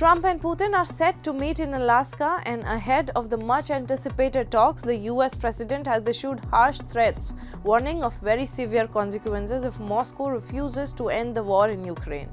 Trump and Putin are set to meet in Alaska, and ahead of the much-anticipated talks, the US president has issued harsh threats, warning of very severe consequences if Moscow refuses to end the war in Ukraine.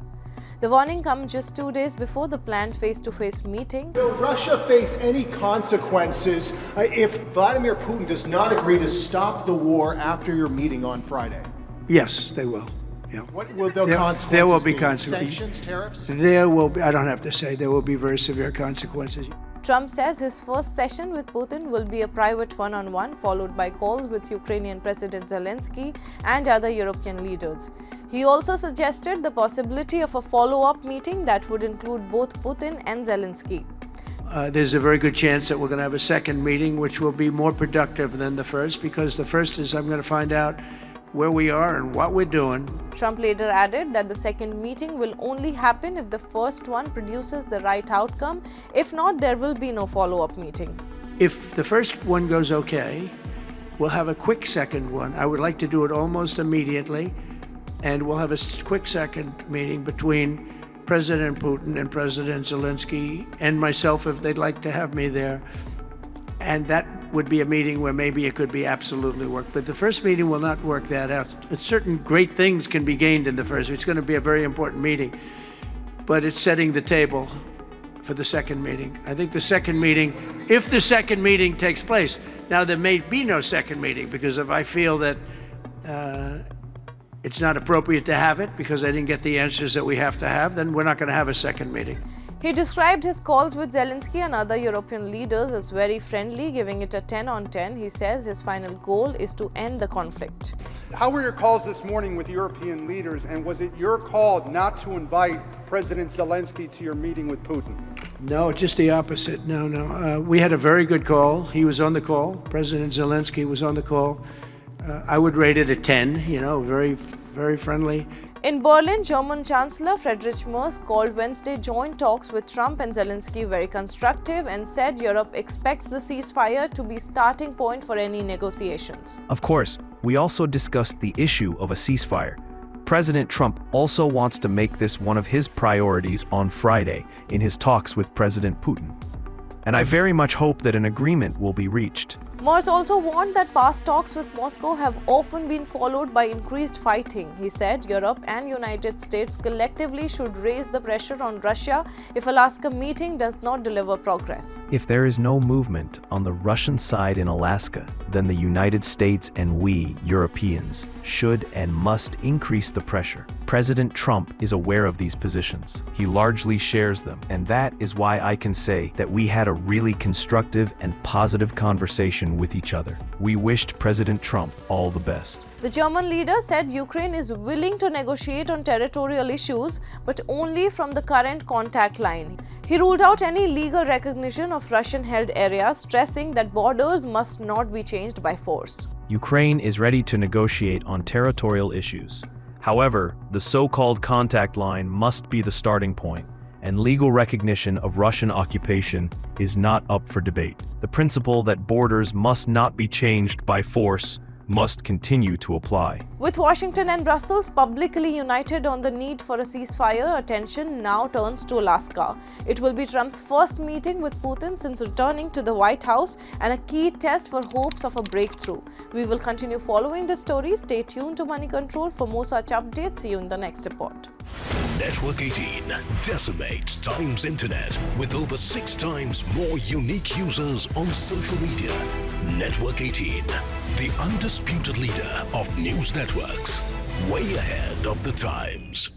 The warning comes just 2 days before the planned face-to-face meeting. Will Russia face any consequences if Vladimir Putin does not agree to stop the war after your meeting on Friday? Yes, they will. Yeah. What will the consequences There will be be? consequences. Sanctions, tariffs? There will be, I don't have to say, there will be very severe consequences. Trump says his first session with Putin will be a private one-on-one, followed by calls with Ukrainian President Zelensky and other European leaders. He also suggested the possibility of a follow-up meeting that would include both Putin and Zelensky. There's a very good chance that we're going to have a second meeting, which will be more productive than the first, because the first is I'm going to find out where we are and what we're doing. Trump later added that the second meeting will only happen if the first one produces the right outcome. If not, there will be no follow-up meeting. If the first one goes okay, we'll have a quick second one. I would like to do it almost immediately, and we'll have a quick second meeting between President Putin and President Zelensky and myself if they'd like to have me there. And that would be a meeting where maybe it could be absolutely work. But the first meeting will not work that out. Certain great things can be gained in the first. It's going to be a very important meeting. But it's setting the table for the second meeting. I think the second meeting, if the second meeting takes place, now there may be no second meeting, because if I feel that it's not appropriate to have it because I didn't get the answers that we have to have, then we're not going to have a second meeting. He described his calls with Zelensky and other European leaders as very friendly, giving it a 10 on 10. He says his final goal is to end the conflict. How were your calls this morning with European leaders, and was it your call not to invite President Zelensky to your meeting with Putin? No, just the opposite. No. We had a very good call. He was on the call. President Zelensky was on the call. I would rate it a 10, very, very friendly. In Berlin, German Chancellor Friedrich Merz called Wednesday joint talks with Trump and Zelensky very constructive and said Europe expects the ceasefire to be starting point for any negotiations. Of course, we also discussed the issue of a ceasefire. President Trump also wants to make this one of his priorities on Friday in his talks with President Putin. And I very much hope that an agreement will be reached. Merz also warned that past talks with Moscow have often been followed by increased fighting. He said Europe and United States collectively should raise the pressure on Russia if Alaska meeting does not deliver progress. If there is no movement on the Russian side in Alaska, then the United States and we, Europeans, should and must increase the pressure. President Trump is aware of these positions. He largely shares them, and that is why I can say that we had a really constructive and positive conversation with each other. We wished President Trump all the best. The German leader said Ukraine is willing to negotiate on territorial issues, but only from the current contact line. He ruled out any legal recognition of Russian-held areas, stressing that borders must not be changed by force. Ukraine is ready to negotiate on territorial issues. However, the so-called contact line must be the starting point, and legal recognition of Russian occupation is not up for debate. The principle that borders must not be changed by force must continue to apply. With Washington and Brussels publicly united on the need for a ceasefire, attention now turns to Alaska. It will be Trump's first meeting with Putin since returning to the White House and a key test for hopes of a breakthrough. We will continue following the story. Stay tuned to Money Control for more such updates. See you in the next report. Network 18 decimates Times Internet with over 6 times more unique users on social media. Network 18, the undisputed leader of news networks, way ahead of the times.